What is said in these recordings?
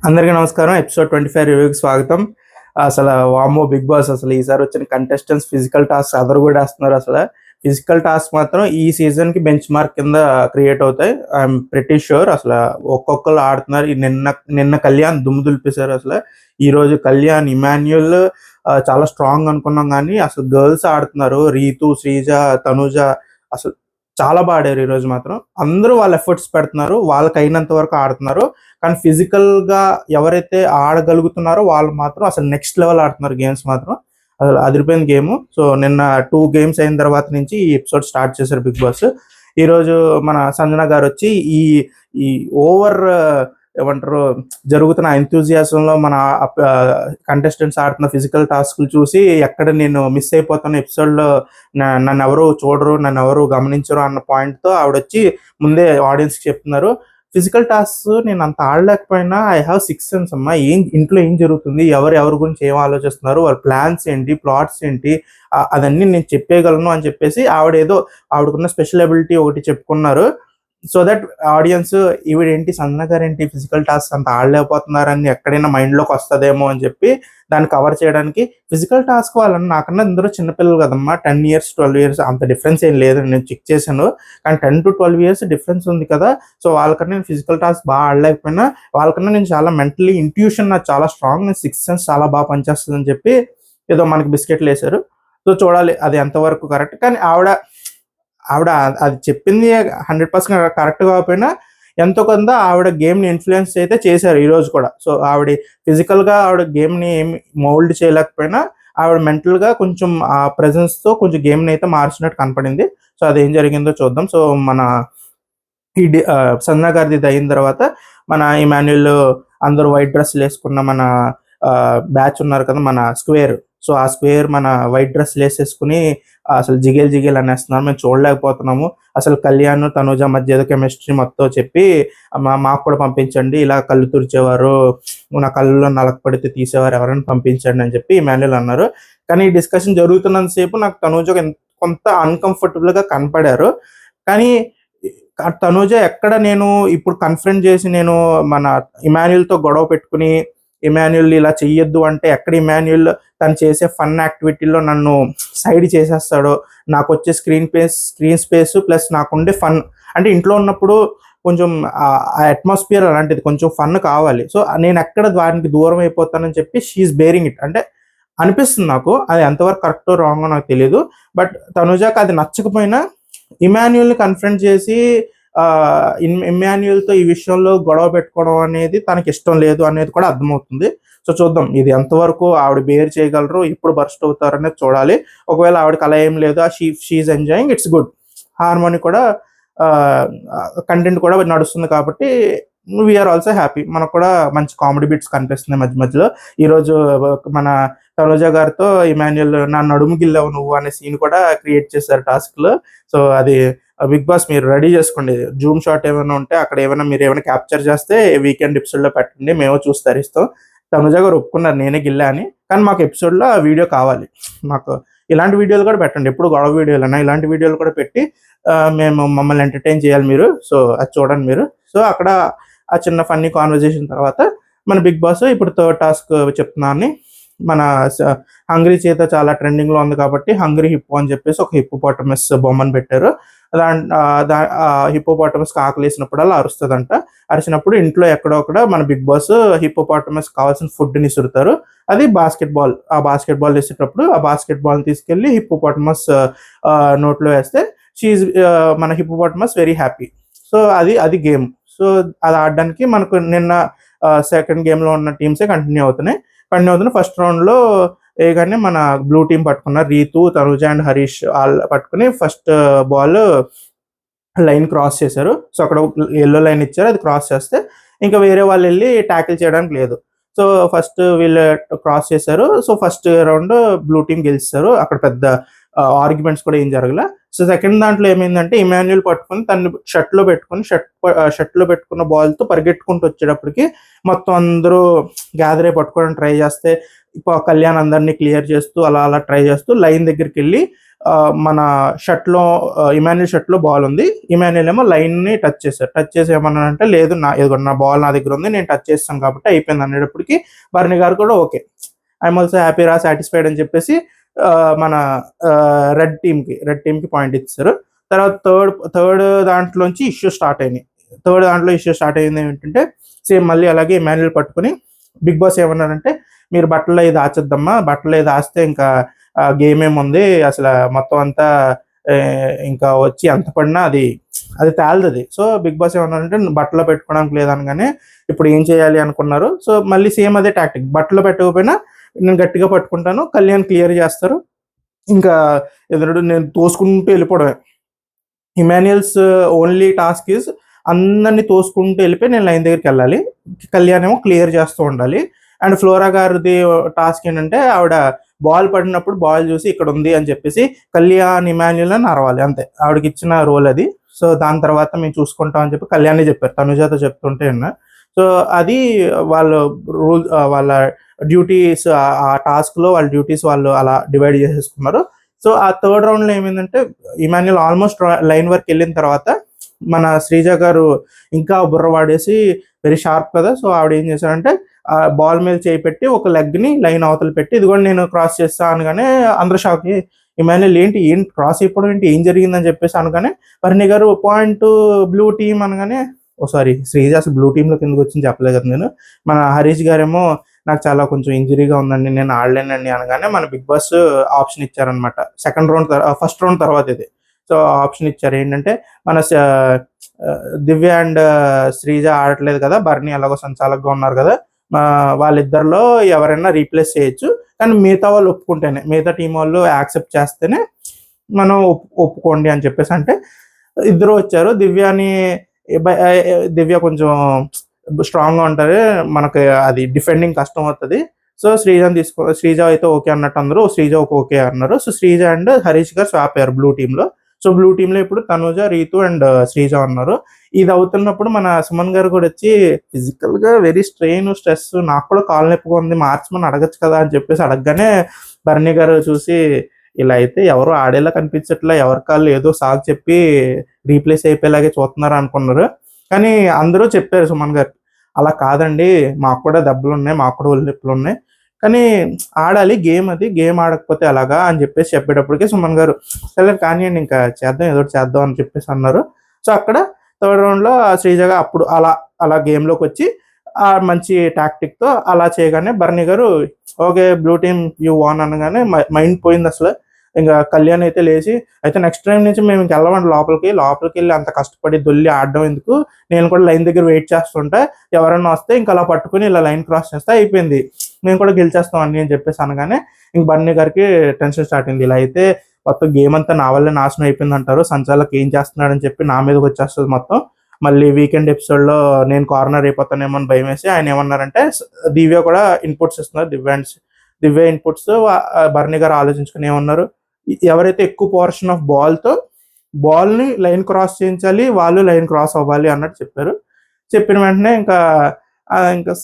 అందరికీ నమస్కారం. ఎపిసోడ్ 25 రివ్యూకి స్వాగతం. అసలు వామ్మో! బిగ్ బాస్ అసలు ఈసారి వచ్చిన కంటెస్టెంట్స్ ఫిజికల్ టాస్క్ అదరగొట్టేస్తున్నారు అసలు. ఫిజికల్ టాస్క్ మాత్రం ఈ సీజన్‌కి బెంచ్ మార్క్ కింద క్రియేట్ అవుతాయి. ఐయామ్ ప్రిటీ ష్యూర్ అసల ఒక్కొక్కళ్ళు ఆడుతున్నారు. నిన్న నిన్న కళ్యాణ్ దుమ్ము దులిపేశారు అసల. ఈరోజు కళ్యాణ్, ఇమాన్యుయల్ చాలా స్ట్రాంగ్ అనుకున్నాం గానీ అసలు గర్ల్స్ ఆడుతున్నారు. రీతు, శ్రీజ, తనూజ అసలు చాలా బా ఆడారు ఈరోజు మాత్రం. అందరూ వాళ్ళ ఎఫర్ట్స్ పెడుతున్నారు. వాళ్ళకైనంత వరకు ఆడుతున్నారు. కానీ ఫిజికల్‌గా ఎవరైతే ఆడగలుగుతున్నారో వాళ్ళు మాత్రం అసలు నెక్స్ట్ లెవెల్ ఆడుతున్నారు గేమ్స్ మాత్రం. అసలు అదిరిపోయింది గేము. సో, నిన్న 2 గేమ్స్ అయిన తర్వాత నుంచి ఈ ఎపిసోడ్ స్టార్ట్ చేశారు బిగ్ బాస్. ఈరోజు మన సంజన గారొచ్చి ఈ ఈ ఓవర్ ఏమంటారు జరుగుతున్న ఎంథూసియాజంలో మన కంటెస్టెంట్స్ ఆడుతున్న ఫిజికల్ టాస్క్‌లు చూసి ఎక్కడ నేను మిస్ అయిపోతాను ఎపిసోడ్‌లో నన్నెవరు చూడరు, నన్నెవరు గమనించరు అన్న పాయింట్‌తో ఆవిడొచ్చి ముందే ఆడియన్స్‌కి చెప్తున్నారు. ఫిజికల్ టాస్క్స్ నేను అంత ఆడలేకపోయినా ఐ హావ్ 6 సెన్స్ అమ్మా. ఇంట్లో ఏం జరుగుతుంది? ఎవరి గురించి ఏం ఆలోచిస్తున్నారు? వాళ్ళ ప్లాన్స్ ఏంటి? ప్లాట్స్ ఏంటి? అదన్నీ నేను చెప్పేయగలను అని చెప్పేసి ఆవిడకున్న స్పెషల్ ఎబిలిటీ ఒకటి చెప్పుకున్నారు. సో దట్ ఆడియన్స్ ఈవిడేంటి సంజన గారేంటి ఫిజికల్ టాస్క్ అంత ఆడలేకపోతున్నారని ఎక్కడైనా మైండ్‌లోకి వస్తదేమో అని చెప్పి దాన్ని కవర్ చేయడానికి ఫిజికల్ టాస్క్ వాళ్ళని నాకన్నా అందరూ చిన్నపిల్లలు కదమ్మా. 10 ఇయర్స్, 12 ఇయర్స్ అంత డిఫరెన్స్ ఏం లేదు. నేను చెక్ చేశాను. కానీ 10-12 ఇయర్స్ డిఫరెన్స్ ఉంది కదా! సో, వాళ్ళకన్నా నేను ఫిజికల్ టాస్క్ బాగా ఆడలేకపోయినా, వాళ్ళకన్నా నేను చాలా మెంటల్లీ ఇంట్యూషన్ నాకు చాలా స్ట్రాంగ్. నేను 6 సెన్స్ చాలా బాగా పనిచేస్తదని చెప్పి ఏదో మనకి బిస్కెట్‌లేసారు. సో, చూడాలి అది ఎంతవరకు కరెక్ట్. కానీ ఆవిడ అది చెప్పింది 100% కరెక్ట్ కాకపోయినా ఎంతో కొంత ఆవిడ గేమ్‌ని ఇన్‌ఫ్లూయెన్స్ అయితే చేశారు ఈరోజు కూడా. సో, ఫిజికల్‌గా ఆవిడ గేమ్‌ని ఏమి మౌల్డ్ చేయలేకపోయినా ఆవిడ మెంటల్‌గా కొంచెం ఆ ప్రెజెన్స్‌తో కొంచెం గేమ్‌ని అయితే మార్చినట్టు కనపడింది. సో, అదేం జరిగిందో చూద్దాం. సో, మన సంజన గారిది ఇది అయిన తర్వాత మన ఇమాన్యుయల్ అందరూ వైట్ డ్రెస్సులేసుకున్న మన బ్యాచ్ ఉన్నారు కదా! మన స్క్వేర్. సో, ఆ స్క్వేర్ మన వైట్ డ్రెస్సులేసేసుకొని అసలు జిగేల్ జిగేల్ అనేస్తున్నారు. మేము చూడలేకపోతున్నాము. అసలు కళ్యాణ్, తనూజ మధ్య ఏదో కెమిస్ట్రీ మొత్తం చెప్పి మాకు కూడా పంపించండి. ఇలా కళ్ళు తుడిచేవారు, నా కళ్ళలో నలక పడితే తీసేవారు ఎవరైనా పంపించండి అని చెప్పి ఇమాన్యుయల్ అన్నారు. కానీ ఈ డిస్కషన్ జరుగుతున్నంత సేపు నాకు తనూజ కొంత అన్‌కంఫర్టబుల్‌గా కనపడారు. కానీ తనూజ ఎక్కడ నేను ఇప్పుడు కన్ఫ్రంట్ చేసి నేను మన ఇమాన్యుయల్‌తో గొడవ పెట్టుకొని, ఇమాన్యుయల్ ఇలా చెయ్యొద్దు అంటే ఎక్కడ ఇమాన్యుయల్ తను చేసే ఫన్ యాక్టివిటీలో నన్ను సైడ్ చేసేస్తాడో, నాకొచ్చే స్క్రీన్ స్పేస్ ప్లస్ నాకుండే ఫన్ అంటే ఇంట్లో ఉన్నప్పుడు కొంచెం ఆ అట్మాస్ఫియర్ అలాంటిది కొంచెం ఫన్ కావాలి. సో, నేనెక్కడ దానికి దూరం అయిపోతానని చెప్పి షీ ఈస్ బేరింగ్ ఇట్. అంటే అనిపిస్తుంది నాకు. అది ఎంతవరకు కరెక్టో, రాంగో నాకు తెలీదు. బట్ తనూజకి అది నచ్చకపోయినా ఇమాన్యుయల్‌ని కన్ఫ్రంట్ చేసి ఇమాన్యుయల్‌తో ఈ విషయంలో గొడవ పెట్టుకోవడం అనేది తనకిష్టం లేదు అనేది కూడా అర్థమవుతుంది. సో, చూద్దాం ఇది ఎంతవరకు ఆవిడ బేర్ చేయగలరు, ఎప్పుడు బర్స్ట్ అవుతారనేది చూడాలి. ఒకవేళ ఆవిడకి అలా ఏం లేదు she is enjoying it's good. Harmony కూడా కంటెంట్ కూడా నడుస్తుంది కాబట్టి వీఆర్ ఆల్సో హ్యాపీ. మనకు కూడా మంచి కామెడీ బిట్స్ కనిపిస్తున్నాయి మధ్య మధ్యలో. ఈరోజు మన తనుజ గారితో ఇమాన్యుయల్ నా నడుము గిల్లావు నువ్వు అనే సీన్ కూడా క్రియేట్ చేశారు టాస్క్‌లో. సో, అది బిగ్ బాస్ మీరు రెడీ చేసుకోండి. జూమ్ షాట్ ఏమైనా ఉంటే అక్కడ మీరేమైనా క్యాప్చర్ చేస్తే వీకెండ్ ఎపిసోడ్‌లో పెట్టండి. మేము చూసి తరిస్తాం. తనుజ గారు ఒప్పుకున్నారు నేనే గిల్లా అని. కానీ మాకు ఎపిసోడ్‌లో ఆ వీడియో కావాలి. మాకు ఇలాంటి వీడియోలు కూడా పెట్టండి. ఎప్పుడు గొడవ వీడియోలన్నా ఇలాంటి వీడియోలు కూడా పెట్టి మమ్మల్ని ఎంటర్‌టైన్ చేయాలి మీరు. సో, అది చూడండి మీరు. సో, అక్కడ ఆ చిన్న ఫన్నీ కాన్వర్జేషన్ తర్వాత మన బిగ్ బాస్ ఇప్పుడు థర్డ్ టాస్క్ చెప్తున్నానని మన హంగ్రీ చేత చాలా ట్రెండింగ్‌లో ఉంది కాబట్టి హంగ్రీ హిప్పో అని చెప్పేసి ఒక హిప్పోపోటమస్ బొమ్మను పెట్టారు. హిప్పోపోటమస్‌కి ఆకలేసినప్పుడల్లా అరుస్తదంట. అరిచినప్పుడు ఇంట్లో ఎక్కడో అక్కడ మన బిగ్ బాస్ హిప్పోపోటమస్‌కి కావాల్సిన ఫుడ్‌ని ఇసురుతారు. అది బాస్కెట్‌బాల్. ఆ బాస్కెట్‌బాల్ ఇసేటప్పుడు ఆ బాస్కెట్‌బాల్‌ని తీసుకెళ్ళి హిప్పోపోటమస్ నోట్లో వేస్తే మన హిప్పోపోటమస్ వెరీ హ్యాపీ. సో, అది గేమ్. సో, అది ఆడడానికి మనకు నిన్న సెకండ్ గేమ్‌లో ఉన్న టీమ్సే కంటిన్యూ అవుతున్నాయి. ఫస్ట్ రౌండ్‌లో ఏగానే మన బ్లూ టీమ్ పట్టుకున్నారు. రీతు, తనుజ అండ్ హరీష్ ఆళ్ళు పట్టుకొని ఫస్ట్ బాల్ లైన్ క్రాస్ చేశారు. సో, అక్కడ యెల్లో లైన్ ఇచ్చారు. అది క్రాస్ చేస్తే ఇంకా వేరే వాళ్ళెళ్లి టాకిల్ చేయడానికి లేదు. సో, ఫస్ట్ వీళ్ళు క్రాస్ చేశారు. So, first round blue team గెలిచేశారు. అక్కడ పెద్ద ఆర్గ్యుమెంట్స్ కూడా ఏం జరగల. సో, సెకండ్ దాంట్లో ఏమైందంటే ఇమాన్యుయల్ పట్టుకొని తనని షర్ట్‌లో పెట్టుకున్న బాల్‌తో పరిగెట్టుకుంటూ వచ్చేటప్పటికి మొత్తం అందరూ గ్యాదర్ అయ్యి పట్టుకోవడానికి ట్రై చేస్తే కళ్యాణ్ అందరిని క్లియర్ చేస్తూ అలా ట్రై చేస్తూ లైన్ దగ్గరికెళ్ళి మన షర్ట్లో ఇమాన్యుల్ షర్ట్లో బాల్ ఉంది. ఇమాన్యుల్ ఏమో లైన్ని టచ్ చేశారు. టచ్ చేసి ఏమన్నానంటే లేదు ఇదిగో నా బాల్ నా దగ్గర ఉంది, నేను టచ్ చేస్తాను కాబట్టి అయిపోయింది అనేటప్పటికి బర్నీ గారు కూడా okay, I'm also happy satisfied అని చెప్పేసి మన రెడ్ టీమ్కి పాయింట్ ఇచ్చారు. తర్వాత థర్డ్ దాంట్లోంచి ఇష్యూ స్టార్ట్ అయినాయి. ఇష్యూ స్టార్ట్ అయింది ఏంటంటే సేమ్ మళ్ళీ అలాగే ఇమాన్యుల్ పట్టుకుని బిగ్ బాస్ ఏమన్నారంటే మీరు బట్టలు ఇది దాచొద్దమ్మా, బట్టలు ఇది దాస్తే ఇంకా గేమ్ ఏముంది అసలు మొత్తం అంతా ఇంకా వచ్చి ఎంత పడినా అది తేలదు. సో బిగ్ బాస్ ఏమన్నారంటే బట్టలో పెట్టుకోవడానికి లేదనగానే ఇప్పుడు ఏం చేయాలి అనుకున్నారు. సో మళ్ళీ సేమ్ అదే టాక్టిక్, బట్టలో పెట్టకపోయినా నేను గట్టిగా పట్టుకుంటాను, కళ్యాణ్ క్లియర్ చేస్తారు, ఇంకా ఎదురు నేను తోసుకుంటూ వెళ్ళిపోవడమే. ఇమాన్యుయల్స్ ఓన్లీ టాస్క్ ఈజ్ అందరినీ తోసుకుంటూ వెళ్ళిపోయి నేను లైన్ దగ్గరికి వెళ్ళాలి, కళ్యాణ్ ఏమో క్లియర్ చేస్తూ ఉండాలి. అండ్ ఫ్లోరా గారిది టాస్క్ ఏంటంటే ఆవిడ బాల్ పడినప్పుడు బాల్ చూసి ఇక్కడ ఉంది అని చెప్పేసి కళ్యాణ్ ఇమాన్యుల్ అని అరవాలి, అంతే ఆవిడకి ఇచ్చిన రోల్ అది. సో దాని తర్వాత మేము చూసుకుంటాం అని చెప్పి కళ్యాణ్ చెప్పారు, తనుజాతో చెప్తుంటే ఉన్నా. సో అది వాళ్ళ రూల్, వాళ్ళ డ్యూటీస్, ఆ టాస్క్లో వాళ్ళ డ్యూటీస్ వాళ్ళు అలా డివైడ్ చేసేసుకున్నారు. సో ఆ థర్డ్ రౌండ్లో ఏమైందంటే ఇమాన్యుల్ ఆల్మోస్ట్ లైన్ వరకు వెళ్ళిన తర్వాత మన శ్రీజ గారు ఇంకా బుర్ర వాడేసి వెరీ షార్ప్ కదా, సో ఆవిడ ఏం చేశారంటే బాల్ మీద చేయి పెట్టి ఒక లెగ్ని లైన్ అవతల పెట్టి ఇది కూడా నేను క్రాస్ చేస్తా అనగానే అందరూ షాక్, ఇమాన్యుల్ ఏంటి క్రాస్ అయిపోవడం ఏంటి, ఏం జరిగిందని చెప్పేసి అనగానే బర్నీ గారు పాయింట్ బ్లూ టీమ్ అనగానే సారీ శ్రీజ అసలు బ్లూ టీంలో కిందకి వచ్చింది చెప్పలేదు కదా నేను. మన హరీష్ గారేమో నాకు చాలా కొంచెం ఇంజరీగా ఉందండి నేను ఆడలేనండి అనగానే మన బిగ్ బాస్ ఆప్షన్ ఇచ్చారనమాట. ఫస్ట్ రౌండ్ తర్వాత ఇది. సో ఆప్షన్ ఇచ్చారు ఏంటంటే మన దివ్య అండ్ శ్రీజ ఆడట్లేదు కదా, బర్నీ ఎలాగో సంచాలకుగా ఉన్నారు కదా, వాళ్ళిద్దరిలో ఎవరైనా రీప్లేస్ చేయొచ్చు, కానీ మిగతా వాళ్ళు ఒప్పుకుంటేనే, మిగతా టీం వాళ్ళు యాక్సెప్ట్ చేస్తేనే మనం ఒప్పుకోండి అని చెప్పేసి అంటే ఇద్దరు వచ్చారు. దివ్య కొంచెం స్ట్రాంగ్గా ఉంటారు, మనకి అది డిఫెండింగ్ కష్టం అవుతుంది. సో శ్రీజ అయితే ఓకే అన్నట్టు అందరూ శ్రీజ ఓకే అన్నారు. సో శ్రీజ అండ్ హరీష్ గారు స్వాప్ అయ్యారు బ్లూ టీంలో. సో బ్లూ టీంలో ఇప్పుడు తనుజ, రీతు అండ్ శ్రీజ ఉన్నారు. ఇది అవుతున్నప్పుడు మన సుమన్ గారు కూడా వచ్చి ఫిజికల్గా వెరీ స్ట్రెస్, నాకు కూడా కాలు నొప్పిగా ఉంది, మార్చమని అడగచ్చు కదా అని చెప్పేసి అడగగానే బర్నీ గారు చూసి ఇలా అయితే ఎవరు ఆడేలా కనిపించట్లా, ఎవరి కాళ్ళు ఏదో సాగు చెప్పి రీప్లేస్ అయిపోయేలాగే చూస్తున్నారు అనుకున్నారు. కానీ అందరూ చెప్పారు సుమన్ గారు అలా కాదండి, మాకు కూడా దెబ్బలు ఉన్నాయి, మాకు కూడా ఒళ్ళు నొప్పులు ఉన్నాయి, కానీ ఆడాలి గేమ్, అది గేమ్ ఆడకపోతే అలాగా అని చెప్పేసి చెప్పేటప్పటికే సుమన్ గారు సరే కానివ్వండి ఇంకా చేద్దాం, ఏదో చేద్దాం అని చెప్పేసి అన్నారు. సో అక్కడ థర్డ్ రౌండ్లో శ్రీజగా అప్పుడు అలా గేమ్లోకి వచ్చి మంచి టాక్టిక్తో అలా చేయగానే బర్నీ గారు okay blue team you won అనగానే మైండ్ పోయింది అసలు. ఇంకా కళ్యాణ్ అయితే లేచి అయితే నెక్స్ట్ టైం నుంచి మేము ఇంక వెళ్ళమండి లోపలికి వెళ్ళి అంత కష్టపడి దొల్లి ఆడడం ఎందుకు, నేను కూడా లైన్ దగ్గర వెయిట్ చేస్తుంటే ఎవరన్నా వస్తే ఇంకా అలా పట్టుకుని ఇలా లైన్ క్రాస్ చేస్తే అయిపోయింది, మేము కూడా గెలిచేస్తాం అని చెప్పేసి అనగానే ఇంక బర్నీ గారికి టెన్షన్ స్టార్ట్ అయింది. ఇలా అయితే మొత్తం గేమ్ అంతా నా వల్లే నాశనం అయిపోయింది అంటారు, సంచాలక్ ఏం చేస్తున్నాడని చెప్పి నా మీదకి వచ్చేస్తుంది మొత్తం. మళ్ళీ వీకెండ్ ఎపిసోడ్లో నేను కార్నర్ అయిపోతానేమో అని భయం వేసి ఆయన ఏమన్నారంటే దివ్య కూడా ఇన్పుట్స్ ఇస్తున్నారు, దివ్య ఇన్పుట్స్ బర్నీ గారు ఆలోచించుకుని ఏమన్నారు, ఎవరైతే ఎక్కువ పోర్షన్ ఆఫ్ బాల్ని లైన్ క్రాస్ చేయించాలి, వాళ్ళు లైన్ క్రాస్ అవ్వాలి అన్నట్టు చెప్పారు. చెప్పిన వెంటనే ఇంకా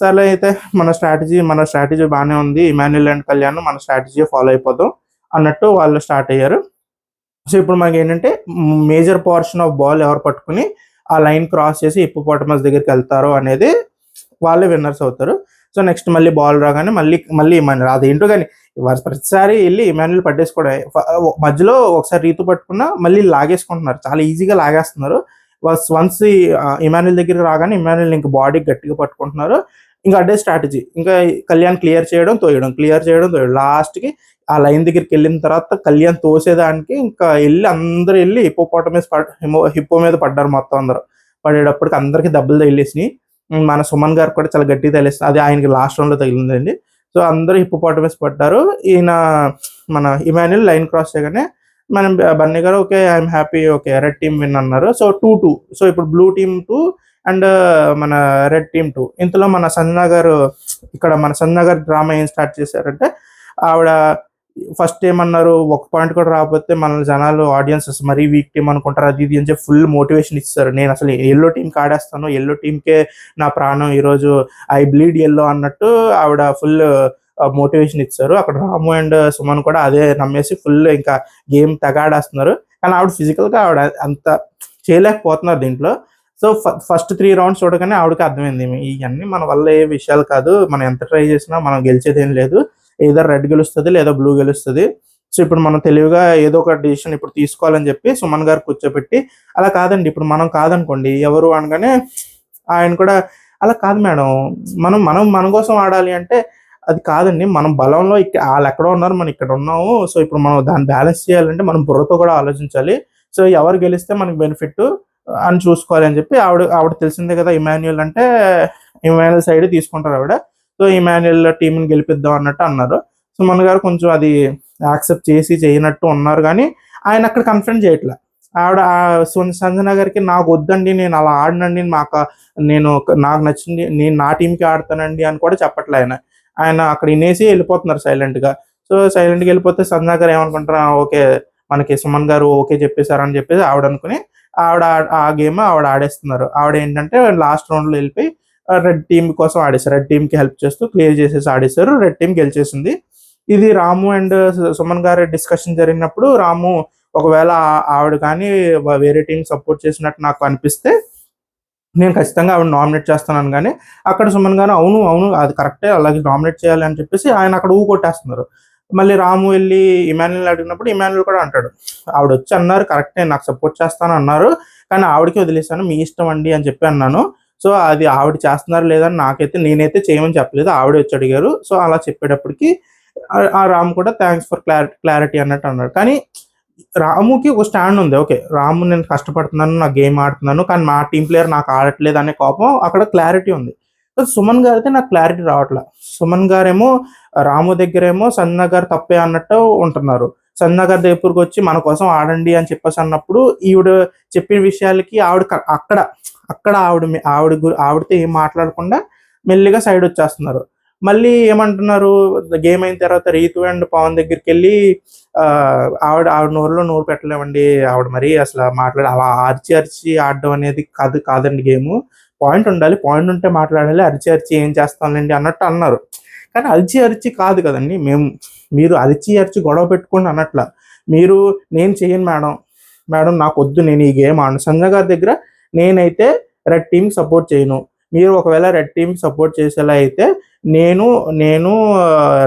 సరే అయితే మన స్ట్రాటజీ బాగానే ఉంది, ఇమాన్యుల్ అండ్ కళ్యాణ్ మన స్ట్రాటజీ ఫాలో అయిపోదాం అన్నట్టు వాళ్ళు స్టార్ట్ అయ్యారు. సో ఇప్పుడు మనకి ఏంటంటే మేజర్ పోర్షన్ ఆఫ్ బాల్ ఎవరు పట్టుకుని ఆ లైన్ క్రాస్ చేసి హిప్పోపోటమస్ దగ్గరికి వెళ్తారో అనేది వాళ్ళే విన్నర్స్ అవుతారు. సో నెక్స్ట్ మళ్ళీ బాల్ రాగానే మళ్ళీ ఇమాన్యుల్ అదేంటో కానీ ప్రతిసారి వెళ్ళి ఇమాన్యుల్ పట్టేసుకోవడం, మధ్యలో ఒకసారి రీతు పట్టుకున్నా మళ్ళీ లాగేసుకుంటున్నారు, చాలా ఈజీగా లాగేస్తున్నారు. వన్స్ ఇమాన్యుల్ దగ్గరికి రాగానే ఇమాన్యుల్ ఇంకా బాడీ గట్టిగా పట్టుకుంటున్నారు. ఇంకా అదే స్ట్రాటజీ, ఇంకా కళ్యాణ్ క్లియర్ చేయడం తోయడం లాస్ట్కి ఆ లైన్ దగ్గరికి వెళ్ళిన తర్వాత కళ్యాణ్ తోసేదానికి ఇంకా అందరూ వెళ్ళి హిప్పో మీద పడ్డారు. మొత్తం అందరూ పడేటప్పటికి అందరికి దెబ్బలు తగిలేసినాయి. మన సుమన్ గారు కూడా చాలా గట్టిగా తగిలేస్తుంది, అది ఆయనకి లాస్ట్ రౌండ్లో తగిలిందండి. సో అందరూ హిప్పోపోటమస్ పడ్డారు. ఈయన మన ఇమాన్యుల్ లైన్ క్రాస్ చేయగానే మనం బన్నీ గారు okay I'm happy, okay red team win అన్నారు. సో 2-2. సో ఇప్పుడు బ్లూ టీమ్ 2 అండ్ మన రెడ్ టీమ్ 2. ఇంతలో మన సంజన గారు డ్రామా ఏం స్టార్ట్ చేశారంటే ఆవిడ ఫస్ట్ ఏమన్నారు, ఒక పాయింట్ కూడా రాకపోతే మనల్ని జనాలు ఆడియన్సెస్ మరీ వీక్ టీమ్ అనుకుంటారు, అది ఇది అని చెప్పి ఫుల్ మోటివేషన్ ఇస్తారు. నేను అసలు ఎల్లో టీంకి ఆడేస్తాను, ఎల్లో టీంకే నా ప్రాణం, ఈరోజు ఐ బ్లీడ్ ఎల్లో అన్నట్టు ఆవిడ ఫుల్ మోటివేషన్ ఇచ్చారు. అక్కడ రాము అండ్ సుమన్ కూడా అదే నమ్మేసి ఫుల్ ఇంకా గేమ్ తెగాడేస్తున్నారు. కానీ ఆవిడ ఫిజికల్గా ఆవిడ అంత చేయలేకపోతున్నారు దీంట్లో. సో ఫస్ట్ 3 రౌండ్స్ చూడగానే ఆవిడకి అర్థమైంది ఇవన్నీ మన వల్ల ఏ విషయాలు కాదు, మనం ఎంత ట్రై చేసినా మనం గెలిచేది ఏం లేదు, ఏదో రెడ్ గెలుస్తుంది లేదా బ్లూ గెలుస్తుంది. సో ఇప్పుడు మనం తెలివిగా ఏదో ఒక డిసిషన్ ఇప్పుడు తీసుకోవాలని చెప్పి సుమన్ గారు కూర్చోబెట్టి, అలా కాదండి ఇప్పుడు మనం కాదనుకోండి ఎవరు అనగానే ఆయన కూడా అలా కాదు మేడం, మనం మనం మన కోసం ఆడాలి అంటే అది కాదండి, మనం బలంలో వాళ్ళు ఎక్కడో ఉన్నారు మనం ఇక్కడ ఉన్నాము. సో ఇప్పుడు మనం దాన్ని బ్యాలెన్స్ చేయాలంటే మనం బుర్రతో కూడా ఆలోచించాలి. సో ఎవరు గెలిస్తే మనకి బెనిఫిట్ అని చూసుకోవాలి అని చెప్పి ఆవిడ తెలిసిందే కదా, ఇమాన్యుయల్ అంటే ఇమాన్యుయల్ సైడ్ తీసుకుంటారు ఆవిడ. సో ఇమాన్యుయల్ టీంని గెలిపిద్దాం అన్నట్టు అన్నారు. సుమన్ గారు కొంచెం అది యాక్సెప్ట్ చేసి చేయనట్టు ఉన్నారు, కానీ ఆయన అక్కడ కన్ఫర్మ్ చేయట్లే. ఆవిడ సంజన గారికి నాకు వద్దండి, నేను అలా ఆడనండి, నాకు నచ్చింది నేను నా టీంకి ఆడతానండి అని కూడా చెప్పట్లే ఆయన. ఆయన అక్కడ వినేసి వెళ్ళిపోతున్నారు సైలెంట్గా. సో సైలెంట్గా వెళ్ళిపోతే సంజన గారు ఏమనుకుంటారు, ఓకే మనకి సుమన్ గారు ఓకే చెప్పేశారని చెప్పేసి ఆవిడ అనుకుని ఆ గేమ్ ఆవిడ ఆడేస్తున్నారు. ఆవిడ ఏంటంటే లాస్ట్ రౌండ్లో వెళ్ళిపోయి రెడ్ టీం కోసం ఆడేశారు. రెడ్ టీంకి హెల్ప్ చేస్తూ క్లియర్ చేసేసి ఆడేశారు. Red team గెలిచేసింది. ఇది రాము అండ్ సుమన్ గారి డిస్కషన్ జరిగినప్పుడు రాము ఒకవేళ ఆవిడ కానీ వేరే టీం సపోర్ట్ చేసినట్టు నాకు అనిపిస్తే నేను ఖచ్చితంగా ఆవిడ నామినేట్ చేస్తున్నాను, కానీ అక్కడ సుమన్ గారు అవును అవును అది కరెక్టే అలాగే నామినేట్ చేయాలి అని చెప్పేసి ఆయన అక్కడ కొట్టేస్తున్నారు. మళ్ళీ రాము వెళ్ళి ఇమాన్యుయల్ అడిగినప్పుడు ఇమాన్యుయల్ కూడా అంటాడు, ఆవిడ వచ్చి అన్నారు కరెక్టే నాకు సపోర్ట్ చేస్తాను అన్నారు, కానీ ఆవిడకి వదిలేసాను మీ ఇష్టం అండి అని చెప్పి అన్నాను. సో అది ఆవిడ చేస్తున్నారు లేదని నేనైతే చేయమని చెప్పలేదు, ఆవిడ వచ్చి అడిగారు. సో అలా చెప్పేటప్పటికి ఆ రాము కూడా థ్యాంక్స్ ఫర్ క్లారిటీ అన్నట్టు అన్నాడు. కానీ రాముకి ఒక స్టాండ్ ఉంది, ఓకే రాము నేను కష్టపడుతున్నాను నా గేమ్ ఆడుతున్నాను కానీ మా టీం ప్లేయర్ నాకు ఆడట్లేదు అనే కోపం అక్కడ క్లారిటీ ఉంది. సుమన్ గారు అయితే నాకు క్లారిటీ రావట్లే. సుమన్ గారేమో రాము దగ్గరేమో సంజన గారు తప్పే అన్నట్టు ఉంటున్నారు. సంజన గారి దగ్గరకు వచ్చి మన కోసం ఆడండి అని చెప్పేసి అన్నప్పుడు ఈవిడ చెప్పిన విషయాలకి అక్కడ ఆవిడతో ఏం మాట్లాడకుండా మెల్లిగా సైడ్ వచ్చేస్తున్నారు. మళ్ళీ ఏమంటున్నారు, గేమ్ అయిన తర్వాత రీతు అండ్ పవన్ దగ్గరికి వెళ్ళి ఆవిడ నోరులో నోరు పెట్టలేమండి, ఆవిడ మరి అసలు అలా అరిచి ఆడడం అనేది కాదండి గేమ్, పాయింట్ ఉండాలి, పాయింట్ ఉంటే మాట్లాడాలి, అరిచి ఏం చేస్తానండి అన్నట్టు అన్నారు. కానీ అరిచి కాదు కదండి, మీరు అరిచి గొడవ పెట్టుకోండి అన్నట్ల. మీరు నేను చేయను మేడం నాకు వద్దు, నేను ఈ గేమ్ ఆడను. సంజయ్ గారి దగ్గర నేనైతే రెడ్ టీమ్ సపోర్ట్ చేయను, మీరు ఒకవేళ రెడ్ టీమ్ సపోర్ట్ చేసేలా అయితే నేను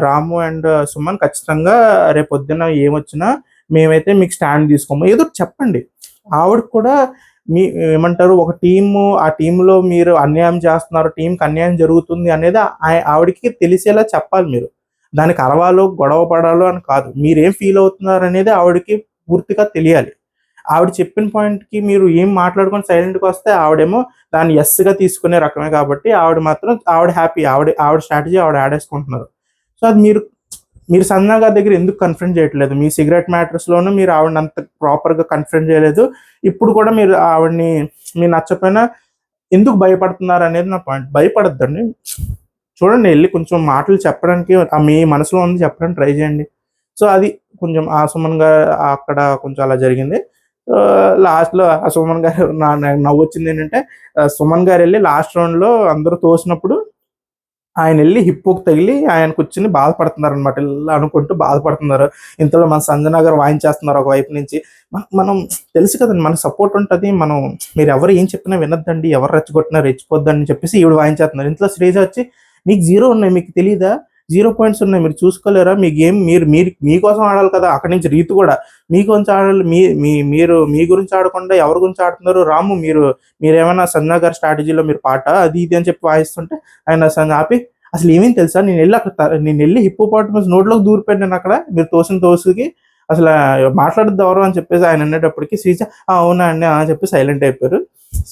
రాము అండ్ సుమన్ ఖచ్చితంగా రేపొద్దున ఏమొచ్చినా మేమైతే మీకు స్టాండ్ తీసుకోము ఏదో చెప్పండి. ఆవిడ కూడా ఏమంటారు ఒక టీము, ఆ టీంలో మీరు అన్యాయం చేస్తున్నారు, టీంకి అన్యాయం జరుగుతుంది అనేది ఆవిడకి తెలిసేలా చెప్పాలి. మీరు దానికి అరవాలో గొడవ పడాలో అని కాదు, మీరేం ఫీల్ అవుతున్నారు అనేది ఆవిడకి పూర్తిగా తెలియాలి. ఆవిడ చెప్పిన పాయింట్కి మీరు ఏం మాట్లాడుకొని సైలెంట్గా వస్తే ఆవిడేమో దాన్ని ఎస్గా తీసుకునే రకమే, కాబట్టి ఆవిడ హ్యాపీ, ఆవిడ స్ట్రాటజీ ఆవిడ ఆడేసుకుంటున్నారు. సో అది మీరు సంజన గారి దగ్గర ఎందుకు కన్ఫర్మ్ చేయట్లేదు, మీ సిగరెట్ మ్యాటర్స్లోనూ మీరు ఆవిడని అంత ప్రాపర్గా కన్ఫర్మ్ చేయలేదు. ఇప్పుడు కూడా మీరు ఆవిడని మీరు నచ్చపోయినా ఎందుకు భయపడుతున్నారు అనేది నా పాయింట్. భయపడద్దండి, చూడండి వెళ్ళి కొంచెం మాటలు చెప్పడానికి మీ మనసులో ఉంది చెప్పడానికి ట్రై చేయండి. సో అది కొంచెం ఆ సుమన్ గారు అక్కడ కొంచెం అలా జరిగింది. లాస్ట్లో ఆ సుమన్ గారు నవ్వు వచ్చింది ఏంటంటే, సుమన్ గారు వెళ్ళి లాస్ట్ రౌండ్లో అందరూ తోసినప్పుడు ఆయన వెళ్ళి హిప్పోకి తగిలి ఆయన కూర్చుని బాధపడుతున్నారు అనమాట, ఇలా అనుకుంటూ బాధపడుతున్నారు. ఇంతలో మన సంజన గారు వాయించేస్తున్నారు ఒకవైపు నుంచి. మనం తెలుసు కదండి మనకు సపోర్ట్ ఉంటుంది, మీరు ఎవరు ఏం చెప్పినా వినొద్దండి, ఎవరు రెచ్చగొట్టినా రెచ్చిపోద్దని చెప్పేసి ఈవిడ వాయించేస్తున్నారు. ఇంట్లో శ్రీజ వచ్చి మీకు 0 ఉన్నాయి, మీకు తెలీదా, 0 పాయింట్స్ ఉన్నాయి, మీరు చూసుకోలేరా, మీ గేమ్ మీరు మీకోసం ఆడాలి కదా. అక్కడి నుంచి రీతు కూడా మీకోసం ఆడాలి, మీరు మీ గురించి ఆడకుండా ఎవరి గురించి ఆడుతున్నారు, రాము మీరేమైనా సంజన గారి స్ట్రాటజీలో మీరు పాట అది ఇది అని చెప్పి వాయిస్తుంటే ఆయన ఆపి అసలు ఏమేమి తెలుసా, నేను వెళ్ళి హిప్పోపాటమస్ నోట్లోకి దూరిపోయాను నేను అక్కడ, మీరు తోసుకి అసలు మాట్లాడద్దు ఎవరు అని చెప్పేసి ఆయన అనేటప్పటికి శ్రీజ అవునా అండి అని చెప్పి సైలెంట్ అయిపోయారు.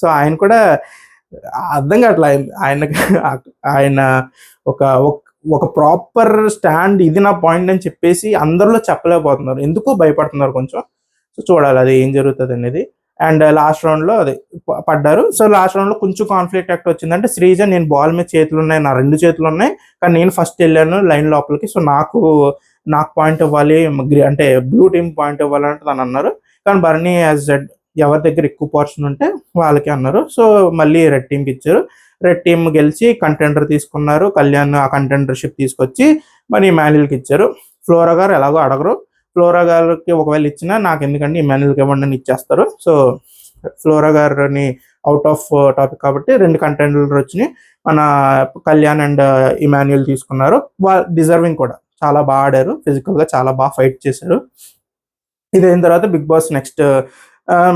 సో ఆయన కూడా అర్థం కావట్లే ఆయన ఒక ప్రాపర్ స్టాండ్ ఇది నా పాయింట్ అని చెప్పేసి అందరిలో చెప్పలేకపోతున్నారు, ఎందుకో భయపడుతున్నారు కొంచెం. సో చూడాలి అది ఏం జరుగుతుంది అనేది. అండ్ లాస్ట్ రౌండ్లో అది పడ్డారు. సో లాస్ట్ రౌండ్లో కొంచెం కాన్ఫ్లిక్ట్ యాక్ట్ వచ్చిందంటే, శ్రీజ నేను బాల్ మీద చేతులు ఉన్నాయి, నా 2 చేతులు ఉన్నాయి, కానీ నేను ఫస్ట్ వెళ్ళాను లైన్ లోపలికి, సో నాకు పాయింట్ ఇవ్వాలి, అంటే బ్లూ టీమ్ పాయింట్ ఇవ్వాలంటే తను అన్నారు. కానీ బర్నీ యాజ్ జెడ్ ఎవరి దగ్గర ఎక్కువ పోర్షన్ ఉంటే వాళ్ళకి అన్నారు. సో మళ్ళీ రెడ్ టీంకి ఇచ్చారు. రెడ్ టీమ్ గెలిచి కంటెండర్ తీసుకున్నారు. కళ్యాణ్ ఆ కంటెండర్షిప్ తీసుకొచ్చి మరి ఇమాన్యుల్కి ఇచ్చారు. ఫ్లోరా గారు ఎలాగో అడగరు. ఫ్లోరా గారికి ఒకవేళ ఇచ్చినా నాకు ఎందుకంటే ఇమాన్యుల్కి ఇవ్వండి అని ఇచ్చేస్తారు. సో ఫ్లోరా గారిని అవుట్ ఆఫ్ టాపిక్ కాబట్టి 2 కంటెండర్లు వచ్చినాయి. మన కళ్యాణ్ అండ్ ఇమాన్యుల్ తీసుకున్నారు. వాళ్ళు డిజర్వింగ్ కూడా, చాలా బాగా ఆడారు. ఫిజికల్గా చాలా బాగా ఫైట్ చేశారు. ఇది అయిన తర్వాత బిగ్ బాస్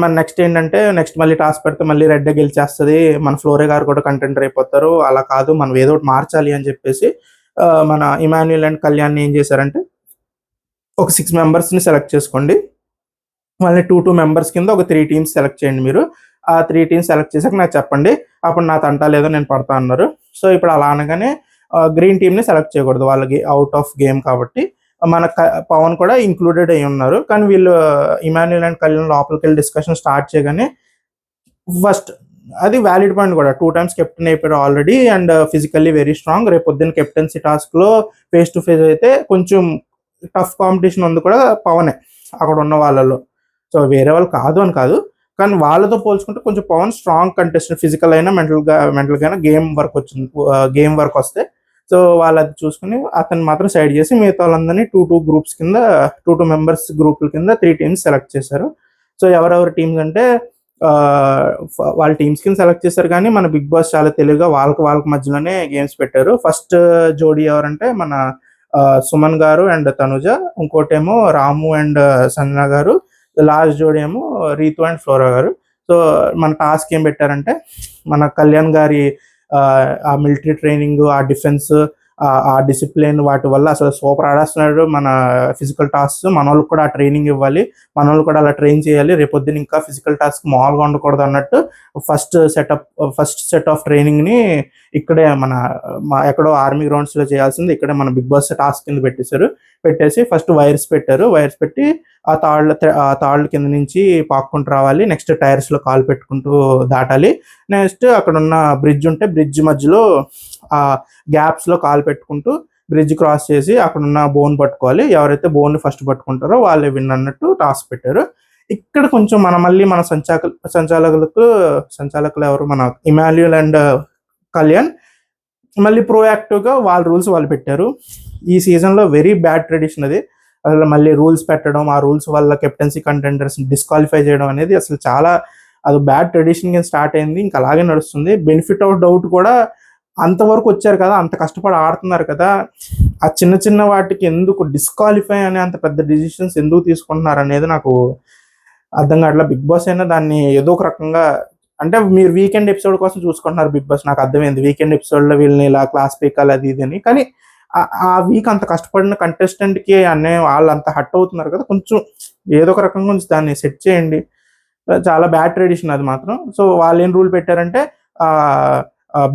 మన నెక్స్ట్ ఏంటంటే, నెక్స్ట్ మళ్ళీ టాస్క్ పెడితే మళ్ళీ రెడ్ గెలిచేస్తుంది, మన ఫ్లోరే గారు కూడా కంటెండర్ అయిపోతారు, అలా కాదు మనం ఏదో ఒకటి మార్చాలి అని చెప్పేసి మన ఇమాన్యుల్ అండ్ కళ్యాణ్ ఏం చేశారంటే, ఒక 6 మెంబర్స్ని సెలెక్ట్ చేసుకోండి, మళ్ళీ 2 మెంబర్స్ కింద ఒక 3 టీమ్స్ సెలెక్ట్ చేయండి. మీరు ఆ 3 టీమ్స్ సెలెక్ట్ చేశాక నాకు చెప్పండి, అప్పుడు నా తంటా లేదో నేను పడతా అన్నారు. సో ఇప్పుడు అలా అనగానే గ్రీన్ టీమ్ని సెలెక్ట్ చేయకూడదు, వాళ్ళకి అవుట్ ఆఫ్ గేమ్ కాబట్టి. మన పవన్ కూడా ఇంక్లూడెడ్ అయి ఉన్నారు. కానీ వీళ్ళు ఇమాన్యుల్ అండ్ కళ్యాణ్ లోపలికి వెళ్ళి డిస్కషన్ స్టార్ట్ చేయగానే ఫస్ట్ అది వ్యాలిడ్ పాయింట్ కూడా, 2 times కెప్టెన్ అయిపోయారు already and physically very strong. రేపు పొద్దున్న కెప్టెన్సీ టాస్క్లో ఫేస్ టు ఫేస్ అయితే కొంచెం టఫ్ కాంపిటీషన్ ఉంది కూడా పవనే అక్కడ ఉన్న వాళ్ళలో. సో వేరే వాళ్ళు కాదు అని కాదు, కానీ వాళ్ళతో పోల్చుకుంటే కొంచెం పవన్ స్ట్రాంగ్ కంటెస్టెంట్, ఫిజికల్ అయినా మెంటల్గా గేమ్ వర్క్ వస్తే. సో వాళ్ళు అది చూసుకుని అతను మాత్రం సైడ్ చేసి మిగతా వాళ్ళందరినీ 2 గ్రూప్స్ కింద 2 మెంబర్స్ గ్రూపుల కింద 3 టీమ్స్ సెలెక్ట్ చేశారు. సో ఎవరెవరి టీమ్స్ అంటే వాళ్ళ టీమ్స్ కింద సెలెక్ట్ చేశారు. కానీ మన బిగ్ బాస్ చాలా తెలివిగా వాళ్ళకి మధ్యలోనే గేమ్స్ పెట్టారు. ఫస్ట్ జోడీ ఎవరంటే మన సుమన్ గారు అండ్ తనుజ, ఇంకోటేమో రాము అండ్ సంజన గారు, లాస్ట్ జోడీ ఏమో రీతు అండ్ ఫ్లోరా గారు. సో మన టాస్క్ ఏం పెట్టారంటే, మన కళ్యాణ్ గారి ఆ మిలిటరీ ట్రైనింగ్, ఆ డిఫెన్స్, ఆ డిసిప్లిన్, వాటి వల్ల అసలు సూపర్ ఆడేస్తున్నాడు. మన ఫిజికల్ టాస్క్ మన వాళ్ళకి కూడా ఆ ట్రైనింగ్ ఇవ్వాలి, మన వాళ్ళు కూడా అలా ట్రైన్ చేయాలి, రేపొద్దున ఇంకా ఫిజికల్ టాస్క్ మామూలుగా ఉండకూడదు అన్నట్టు ఫస్ట్ సెట్ ఆఫ్ ట్రైనింగ్ని ఇక్కడే ఎక్కడో ఆర్మీ గ్రౌండ్స్లో చేయాల్సింది ఇక్కడే మన బిగ్ బాస్ టాస్క్ కింద పెట్టేసి ఫస్ట్ వైర్స్ పెట్టి ఆ తాళ్ళ కింద నుంచి పాక్కుంటూ రావాలి. నెక్స్ట్ టైర్స్లో కాలు పెట్టుకుంటూ దాటాలి. నెక్స్ట్ అక్కడ ఉన్న బ్రిడ్జ్ ఉంటే బ్రిడ్జ్ మధ్యలో ఆ గ్యాప్స్లో కాలు పెట్టుకుంటూ బ్రిడ్జ్ క్రాస్ చేసి అక్కడ ఉన్న బోన్ పట్టుకోవాలి. ఎవరైతే బోన్ ఫస్ట్ పట్టుకుంటారో వాళ్ళే విన్ అన్నట్టు టాస్క్ పెట్టారు. ఇక్కడ కొంచెం మళ్ళీ మన సంచాలకులు ఎవరు, మన ఇమాన్యుల్ అండ్ కళ్యాణ్ మళ్ళీ ప్రోయాక్టివ్గా వాళ్ళ రూల్స్ వాళ్ళు పెట్టారు. ఈ సీజన్లో వెరీ బ్యాడ్ ట్రెడిషన్ అది. అసలు మళ్ళీ రూల్స్ పెట్టడం, ఆ రూల్స్ వల్ల కెప్టెన్సీ కంటెండర్స్ డిస్క్వాలిఫై చేయడం అనేది అసలు చాలా అది బ్యాడ్ ట్రెడిషన్ కింద స్టార్ట్ అయింది. ఇంకా అలాగే నడుస్తుంది. బెనిఫిట్ ఆఫ్ డౌట్ కూడా అంతవరకు వచ్చారు కదా, అంత కష్టపడి ఆడుతున్నారు కదా, ఆ చిన్న వాటికి ఎందుకు డిస్క్వాలిఫై అనే అంత పెద్ద డిసిషన్స్ ఎందుకు తీసుకుంటున్నారు అనేది నాకు అర్థం కావట్లేదు. బిగ్ బాస్ అయినా దాన్ని ఏదో ఒక రకంగా, అంటే మీరు వీకెండ్ ఎపిసోడ్ కోసం చూసుకుంటున్నారు బిగ్ బాస్, నాకు అర్థమైంది. వీకెండ్ ఎపిసోడ్లో వీళ్ళని ఇలా క్లాస్ పీకాలి అది ఇది అని. కానీ ఆ వీక్ అంత కష్టపడిన కంటెస్టెంట్కి వాళ్ళు అంత హట్ అవుతున్నారు కదా, కొంచెం ఏదో ఒక రకంగా కొంచెం దాన్ని సెట్ చేయండి. చాలా బ్యాడ్ ట్రెడిషన్ అది మాత్రం. సో వాళ్ళు ఏం రూల్ పెట్టారంటే,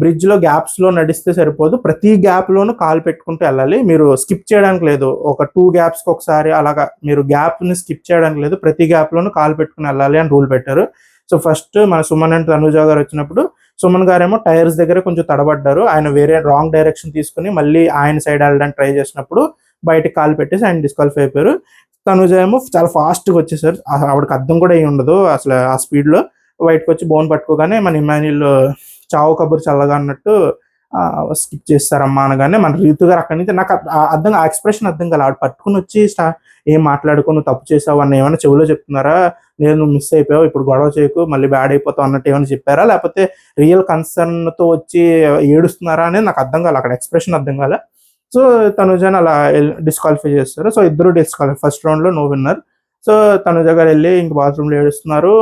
బ్రిడ్జ్లో గ్యాప్స్లో నడిస్తే సరిపోదు, ప్రతి గ్యాప్లోనూ కాలు పెట్టుకుంటూ వెళ్ళాలి, మీరు స్కిప్ చేయడానికి లేదు. ఒక 2 గ్యాప్స్కి ఒకసారి అలాగా మీరు గ్యాప్ని స్కిప్ చేయడానికి లేదు, ప్రతి గ్యాప్లోనూ కాలు పెట్టుకుని వెళ్ళాలి అని రూల్ పెట్టారు. సో ఫస్ట్ మన సుమన్ అండ్ తనుజ గారు వచ్చినప్పుడు, సుమన్ గారేమో టైర్స్ దగ్గర కొంచెం తడబడ్డారు. ఆయన వేరే రాంగ్ డైరెక్షన్ తీసుకుని మళ్ళీ ఆయన సైడ్ వెళ్ళడానికి ట్రై చేసినప్పుడు బయటకు కాలు పెట్టేసి ఆయన డిస్క్వాలిఫై అయిపోయారు. తనుజ ఏమో చాలా ఫాస్ట్గా వచ్చేసారు, ఆవిడకి అర్థం కూడా ఏమి ఉండదు అసలు ఆ స్పీడ్లో. బయటకు వచ్చి బోన్ పట్టుకోగానే మన ఇమాన్యుల్ చావు కబురు చల్లగా అన్నట్టు స్కిప్ చేస్తారమ్మా అనగానే మన రీతు గారు అక్కడి నుంచి నాకు ఆ ఎక్స్ప్రెషన్ అర్థం కాదు. ఆవిడ పట్టుకుని వచ్చి ఏం మాట్లాడుకో, నువ్వు తప్పు చేసావు అన్న ఏమైనా చెవిలో చెప్తున్నారా, లేదు నువ్వు మిస్ అయిపోయావు, ఇప్పుడు గొడవ చేయకు, మళ్ళీ బ్యాడ్ అయిపోతావు అన్నట్టు ఏమైనా చెప్పారా, లేకపోతే రియల్ కన్సర్న్తో వచ్చి ఏడుస్తున్నారా అనేది నాకు అర్థం కాదు. అక్కడ ఎక్స్ప్రెషన్ అర్థం కాలే. సో తనుజని అలా డిస్క్వాలిఫై చేస్తారు. సో ఇద్దరు డిస్క్వాలిఫై, ఫస్ట్ రౌండ్లో నో విన్నర్. సో తనుజ గారు వెళ్ళి ఇంక బాత్రూంలో ఏడుస్తున్నారు,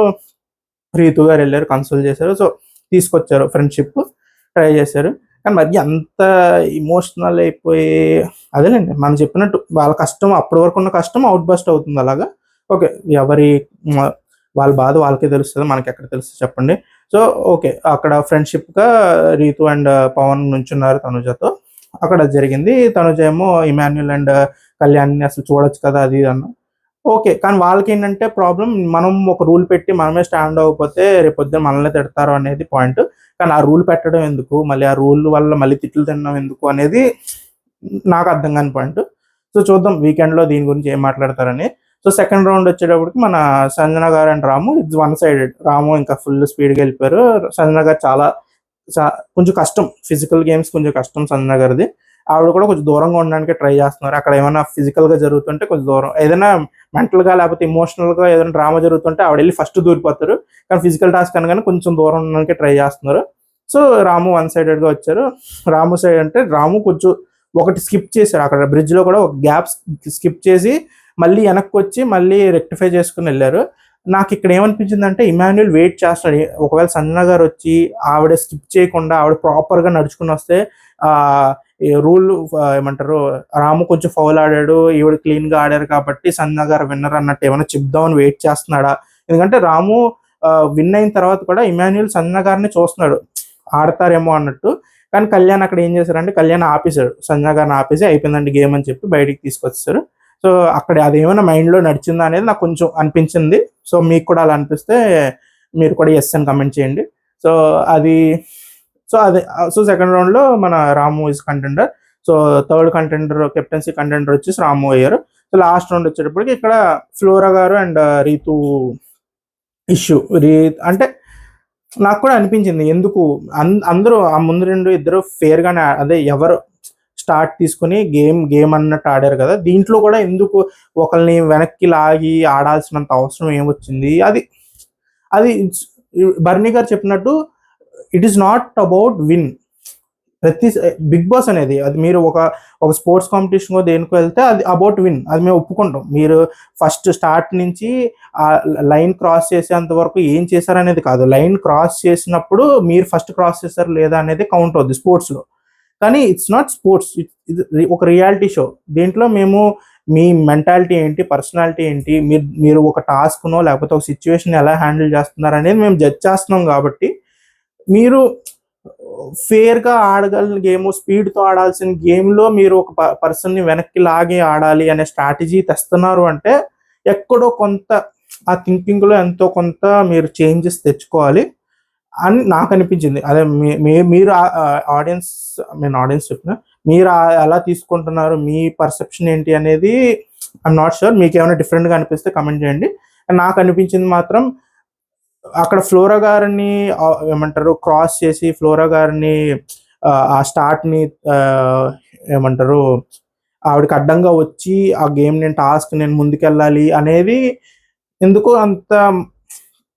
రీతు గారు వెళ్ళారు, కన్సోల్ చేశారు. సో తీసుకొచ్చారు, ఫ్రెండ్షిప్ ట్రై చేశారు. కానీ మరి అంత ఇమోషనల్ అయిపోయి, అదేలేండి మనం చెప్పినట్టు వాళ్ళ కష్టం, అప్పటి వరకు ఉన్న కష్టం అవుట్ బస్ట్ అవుతుంది అలాగా. ఓకే, వాళ్ళ బాధ వాళ్ళకే తెలుస్తుంది, మనకి ఎక్కడ తెలుస్తుంది చెప్పండి. సో ఓకే, అక్కడ ఫ్రెండ్షిప్గా రీతు అండ్ పవన్ నుంచున్నారు తనుజతో, అక్కడ జరిగింది. తనుజ ఏమో ఇమాన్యుల్ అండ్ కళ్యాణ్ని అసలు చూడొచ్చు కదా అది అన్న. ఓకే, కానీ వాళ్ళకి ఏంటంటే ప్రాబ్లం, మనం ఒక రూల్ పెట్టి మనమే స్టాండ్ అవ్వకపోతే రేపొద్దున మనల్ని తిడతారు అనేది పాయింట్. కానీ ఆ రూల్ పెట్టడం ఎందుకు, మళ్ళీ ఆ రూల్ వల్ల మళ్ళీ తిట్లు తినడం ఎందుకు అనేది నాకు అర్థం కాని పాయింట్. సో చూద్దాం వీకెండ్లో దీని గురించి ఏం మాట్లాడతారని. సో సెకండ్ రౌండ్ వచ్చేటప్పటికి మన సంజన గారు and Ramu it's one sided. Ramu ఇంకా ఫుల్ స్పీడ్గా వెళ్ళిపోయారు. సంజన గారు కొంచెం కష్టం, ఫిజికల్ గేమ్స్ కొంచెం కష్టం సంజన గారిది. ఆవిడ కూడా కొంచెం దూరంగా ఉండడానికి ట్రై చేస్తున్నారు. అక్కడ ఏమైనా ఫిజికల్గా జరుగుతుంటే కొంచెం దూరం, ఏదైనా మెంటల్గా లేకపోతే ఇమోషనల్గా ఏదైనా డ్రామా జరుగుతుంటే ఆవిడ వెళ్ళి ఫస్ట్ దూరిపోతారు. కానీ ఫిజికల్ టాస్క్ అనగానే కొంచెం దూరం ఉండడానికి ట్రై చేస్తున్నారు. సో రాము వన్ సైడెడ్గా వచ్చారు. రాము సైడ్ అంటే రాము కొంచెం ఒకటి స్కిప్ చేశారు. అక్కడ బ్రిడ్జ్లో కూడా ఒక గ్యాప్ స్కిప్ చేసి మళ్ళీ వెనక్కి వచ్చి మళ్ళీ రెక్టిఫై చేసుకుని వెళ్ళారు. నాకు ఇక్కడ ఏమనిపించింది అంటే ఇమాన్యుయల్ వెయిట్ చేస్తాడు. ఒకవేళ సంజన గారు వచ్చి ఆవిడ స్కిప్ చేయకుండా ఆవిడ ప్రాపర్గా నడుచుకుని వస్తే రూల్ ఏమంటారు, రాము కొంచెం ఫౌల్ ఆడాడు, ఈవిడ క్లీన్గా ఆడారు కాబట్టి సంజన గారు విన్నర్ అన్నట్టు ఏమైనా చెప్దామని వెయిట్ చేస్తున్నాడా? ఎందుకంటే రాము విన్ అయిన తర్వాత కూడా ఇమాన్యుయల్ సంజన గారిని చూస్తున్నాడు ఆడతారేమో అన్నట్టు. కానీ కళ్యాణ్ అక్కడ ఏం చేశారంటే కళ్యాణ్ ఆపేశాడు, సంజన గారిని ఆపేసి అయిపోయిందండి గేమ్ అని చెప్పి బయటికి తీసుకొచ్చారు. సో అక్కడ అదేమైనా మైండ్లో నడిచిందా అనేది నాకు కొంచెం అనిపించింది. సో మీకు కూడా అలా అనిపిస్తే మీరు కూడా ఎస్ అని కమెంట్ చేయండి. సో అది సో సెకండ్ రౌండ్లో మన Ramu is contender. So third contender captaincy contender వచ్చేసి రాము అయ్యారు. సో లాస్ట్ రౌండ్ వచ్చేటప్పటికి ఇక్కడ ఫ్లోరా గారు అండ్ రీతు ఇష్యూ. అంటే నాకు కూడా అనిపించింది ఎందుకు అందరూ ఆ ముందు ఇద్దరు ఫేర్గానే, అదే ఎవరు స్టార్ట్ తీసుకుని గేమ్ అన్నట్టు ఆడారు కదా, దీంట్లో కూడా ఎందుకు ఒకరిని వెనక్కి లాగి ఆడాల్సినంత అవసరం ఏమొచ్చింది? అది బర్నీ గారు చెప్పినట్టు it is not about win. ప్రతి బిగ్ బాస్ అనేది అది మీరు ఒక స్పోర్ట్స్ కాంపిటీషన్ దేనికి వెళ్తే అది అబౌట్ విన్, అది మేము ఒప్పుకుంటాం. మీరు ఫస్ట్ స్టార్ట్ నుంచి ఆ లైన్ క్రాస్ చేసేంత వరకు ఏం చేశారనేది కాదు, లైన్ క్రాస్ చేసినప్పుడు మీరు ఫస్ట్ క్రాస్ చేశారు లేదా అనేది కౌంట్ అవుద్ది స్పోర్ట్స్లో. కానీ ఇట్స్ నాట్ స్పోర్ట్స్, ఇది ఒక రియాలిటీ షో. దీంట్లో మేము మీ మెంటాలిటీ ఏంటి, పర్సనాలిటీ ఏంటి, మీరు ఒక టాస్క్నో లేకపోతే ఒక సిచ్యువేషన్ ఎలా హ్యాండిల్ చేస్తున్నారు అనేది మేము జడ్జ్ చేస్తున్నాం. కాబట్టి మీరు ఫేర్గా ఆడగలిగిన గేమ్, స్పీడ్తో ఆడాల్సిన గేమ్లో మీరు ఒక పర్సన్ని వెనక్కి లాగి ఆడాలి అనే స్ట్రాటజీ తెస్తున్నారు అంటే ఎక్కడో కొంత ఆ థింకింగ్లో ఎంతో కొంత మీరు చేంజెస్ తెచ్చుకోవాలి అని నాకు అనిపించింది. అదే మీరు ఆడియన్స్ చెప్పిన మీరు ఎలా తీసుకుంటున్నారు, మీ పర్సెప్షన్ ఏంటి అనేది ఐఎమ్ నాట్ షూర్. మీకు ఏమైనా డిఫరెంట్గా అనిపిస్తే కమెంట్ చేయండి. నాకు అనిపించింది మాత్రం అక్కడ ఫ్లోరా గారిని ఏమంటారు క్రాస్ చేసి ఫ్లోరా గారిని ఆ స్టార్ట్ని ఏమంటారు ఆవిడకి అడ్డంగా వచ్చి ఆ గేమ్ నేను ముందుకెళ్ళాలి అనేది ఎందుకో అంత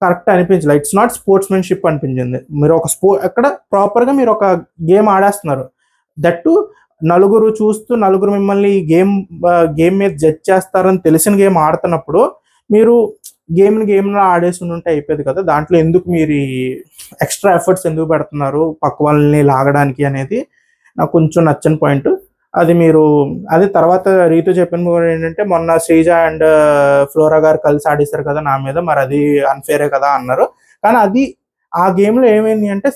కరెక్ట్ అనిపించలేదు. ఇట్స్ నాట్ స్పోర్ట్స్మెన్షిప్ అనిపించింది. మీరు అక్కడ ప్రాపర్గా మీరు ఒక గేమ్ ఆడేస్తున్నారు, దట్టు నలుగురు చూస్తూ నలుగురు మిమ్మల్ని గేమ్ మీద జడ్జ్ చేస్తారని తెలిసిన గేమ్ ఆడుతున్నప్పుడు మీరు గేమ్లో ఆడేసి ఉంటే అయిపోయేది కదా. దాంట్లో ఎందుకు మీరు ఎక్స్ట్రా ఎఫర్ట్స్ ఎందుకు పెడుతున్నారు పక్క వాళ్ళని లాగడానికి అనేది నాకు కొంచెం నచ్చని పాయింట్. అది తర్వాత రీతు చెప్పిన కూడా ఏంటంటే మొన్న శ్రీజ అండ్ ఫ్లోరా గారు కలిసి ఆడేశారు కదా నా మీద, మరి అది అన్ఫేరే కదా అన్నారు. కానీ ఆ గేమ్లో ఏమైంది అంటే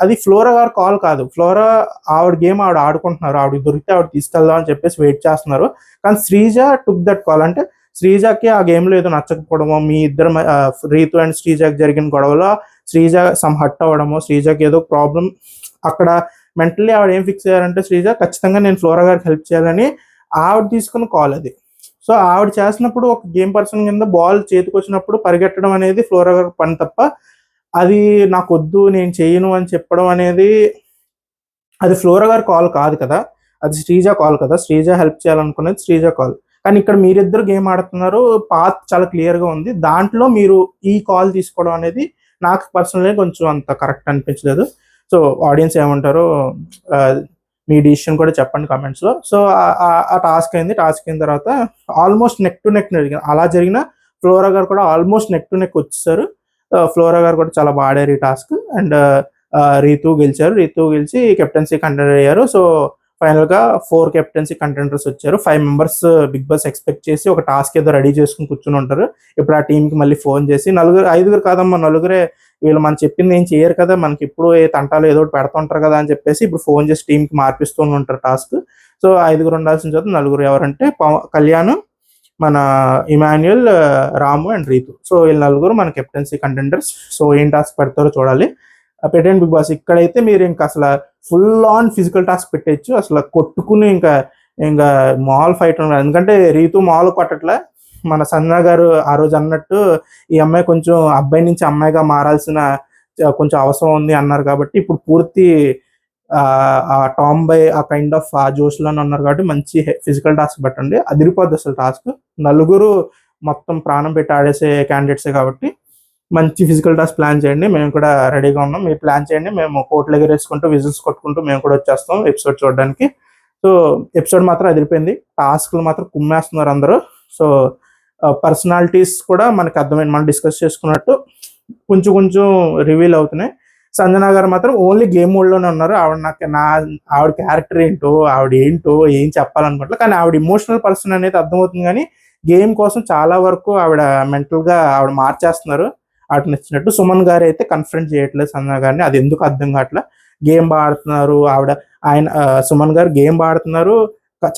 అది ఫ్లోరా గారు కాల్ కాదు. ఫ్లోరా ఆవిడ గేమ్ ఆవిడ ఆడుకుంటున్నారు, ఆవిడ దొరికితే ఆవిడ తీసుకెళ్దాం అని చెప్పేసి వెయిట్ చేస్తున్నారు. కానీ శ్రీజ టుక్ దట్ కాల్. అంటే శ్రీజకి ఆ గేమ్లో ఏదో నచ్చకపోవడమో, మీ ఇద్దరు రీతు అండ్ శ్రీజకి జరిగిన గొడవలో శ్రీజ సమ్ హట్ అవ్వడమో, శ్రీజకి ఏదో ప్రాబ్లం అక్కడ మెంటల్లీ ఆవిడ ఏం ఫిక్స్ అయ్యారంటే శ్రీజ ఖచ్చితంగా నేను ఫ్లోరా గారికి హెల్ప్ చేయాలని ఆవిడ తీసుకున్న కాల్ అది. సో ఆవిడ చేసినప్పుడు ఒక గేమ్ పర్సన్ కింద బాల్ చేతికి వచ్చినప్పుడు పరిగెట్టడం అనేది ఫ్లోరా గారి పని తప్ప అది నాకు వద్దు నేను చేయను అని చెప్పడం అనేది అది ఫ్లోరా గారి కాల్ కాదు కదా, అది శ్రీజ కాల్ కదా. శ్రీజ హెల్ప్ చేయాలనుకునేది శ్రీజ కాల్. కానీ ఇక్కడ మీరిద్దరు గేమ్ ఆడుతున్నారు, పాత్ చాలా క్లియర్గా ఉంది, దాంట్లో మీరు ఈ కాల్ తీసుకోవడం అనేది నాకు పర్సనల్గా కొంచెం అంత కరెక్ట్ అనిపించలేదు. సో ఆడియన్స్ ఏమంటారో మీ డిసిషన్ కూడా చెప్పండి కమెంట్స్లో. సో ఆ టాస్క్ అయింది. టాస్క్ అయిన తర్వాత ఆల్మోస్ట్ నెక్ టు నెక్ జరిగింది. అలా జరిగిన ఫ్లోరా గారు కూడా ఆల్మోస్ట్ నెక్ టు నెక్ వచ్చేసారు. ఫ్లోరా గారు కూడా చాలా బాగా ఆడారు ఈ టాస్క్. అండ్ రీతు గెలిచారు. రీతు గెలిచి కెప్టెన్సీ కంటెండర్ అయ్యారు. సో ఫైనల్గా 4 కెప్టెన్సీ కంటెండర్స్ వచ్చారు. 5 మెంబర్స్ బిగ్ బాస్ ఎక్స్పెక్ట్ చేసి ఒక టాస్క్ ఏదో రెడీ చేసుకుని కూర్చుని ఉంటారు. ఇప్పుడు ఆ టీంకి మళ్ళీ ఫోన్ చేసి 5 కాదమ్మా, 4 వీళ్ళు మనం చెప్పింది ఏం చేయరు కదా, మనకి ఇప్పుడు ఏ తంటాలు ఏదో పెడుతుంటారు కదా అని చెప్పేసి ఇప్పుడు ఫోన్ చేసి టీంకి మార్పిస్తూ ఉంటారు టాస్క్. సో 5 ఉండాల్సిన చోట 4 ఎవరంటే కళ్యాణ్, మన ఇమాన్యుయల్, రాము అండ్ రీతు. సో వీళ్ళు 4 మన కెప్టెన్సీ కంటెండర్స్. సో ఏం టాస్క్ పెడతారో చూడాలి. పెట్టండి బిగ్ బాస్. ఇక్కడైతే మీరు ఇంకా అసలు ఫుల్ ఆన్ ఫిజికల్ టాస్క్ పెట్టచ్చు. అసలు కొట్టుకుని ఇంకా మాల్ ఫైట్ ఉన్నారు. ఎందుకంటే రీతు మాల్ కొట్టట్లే, మన సంజన గారు ఆ రోజు అన్నట్టు ఈ అమ్మాయి కొంచెం అబ్బాయి నుంచి అమ్మాయిగా మారాల్సిన కొంచెం అవసరం ఉంది అన్నారు కాబట్టి ఇప్పుడు పూర్తి ఆ టామ్ బై ఆ కైండ్ ఆఫ్ ఆ జోష్లోనే ఉన్నారు కాబట్టి మంచి ఫిజికల్ టాస్క్ పెట్టండి, అదిరిపోద్ది అసలు టాస్క్. నలుగురు మొత్తం ప్రాణం పెట్టి ఆడేసే క్యాండిడేట్సే కాబట్టి మంచి ఫిజికల్ టాస్క్ ప్లాన్ చేయండి. మేము కూడా రెడీగా ఉన్నాం, మీరు ప్లాన్ చేయండి, మేము కోట్లు ఎగరేసుకుంటూ విజిల్స్ కొట్టుకుంటూ మేము కూడా వచ్చేస్తాం ఎపిసోడ్ చూడడానికి. సో ఎపిసోడ్ మాత్రం అదిరిపోయింది, టాస్క్లు మాత్రం కుమ్మేస్తున్నారు అందరూ. సో పర్సనాలిటీస్ కూడా మనకు అర్థమైంది, మనం డిస్కస్ చేసుకున్నట్టు కొంచెం కొంచెం రివీల్ అవుతున్నాయి. సంజన గారు మాత్రం ఓన్లీ గేమ్ మోడ్లోనే ఉన్నారు. ఆవిడ క్యారెక్టర్ ఏంటో ఏం చెప్పాలనుకుంటారు, కానీ ఆవిడ ఇమోషనల్ పర్సన్ అనేది అర్థమవుతుంది. కానీ గేమ్ కోసం చాలా వరకు ఆవిడ మెంటల్గా ఆవిడ మార్చేస్తున్నారు ఆవిడ నచ్చినట్టు. సుమన్ గారు అయితే కన్ఫరెంట్ చేయట్లేదు సంజన గారిని, అది ఎందుకు అర్థం కావట్లే. గేమ్ ఆడుతున్నారు సుమన్ గారు గేమ్ ఆడుతున్నారు,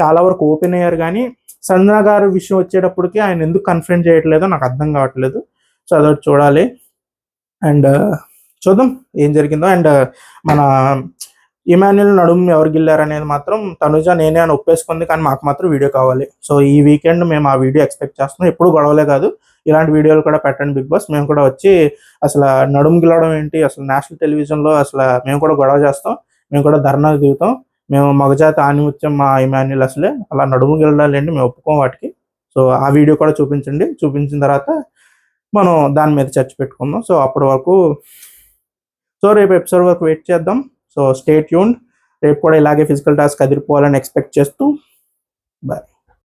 చాలా వరకు ఓపెన్ అయ్యారు. కానీ సంజన గారు విషయం వచ్చేటప్పటికి ఆయన ఎందుకు కన్ఫరెంట్ చేయట్లేదో నాకు అర్థం కావట్లేదు. సో అదొకటి చూడాలి. అండ్ చూద్దాం ఏం జరిగిందో. అండ్ మన ఇమాన్యుల్ నడుము ఎవరు గిల్లారు అనేది మాత్రం తనుజ నేనే అని ఒప్పేసుకుంది, కానీ మాకు మాత్రం వీడియో కావాలి. సో ఈ వీకెండ్ మేము ఆ వీడియో ఎక్స్పెక్ట్ చేస్తున్నాం. ఎప్పుడు గొడవలే కాదు, ఇలాంటి వీడియోలు కూడా పెట్టండి బిగ్ బాస్. మేము కూడా వచ్చి అసలు నడుము గిల్లడం ఏంటి, అసలు నేషనల్ టెలివిజన్లో అసలు మేము కూడా గొడవ చేస్తాం, మేము కూడా ధర్నాకు దిగుతాం. మేము మగజాతి ఆనిముత్యం మా ఇమాన్యుల్, అసలే అలా నడుము గిల్లడాలండి, మేము ఒప్పుకోం వాటికి. సో ఆ వీడియో కూడా చూపించండి, చూపించిన తర్వాత మనం దాని మీద చర్చ పెట్టుకుందాం. సో అప్పటి వరకు రేపు ఎపిసోడ్ వరకు వెయిట్ చేద్దాం. సో స్టే ట్యూన్డ్, రేపు కూడా ఇలాగే ఫిజికల్ టాస్క్ అదిరిపోవాలని ఎక్స్పెక్ట్ చేస్తూ బాయ్.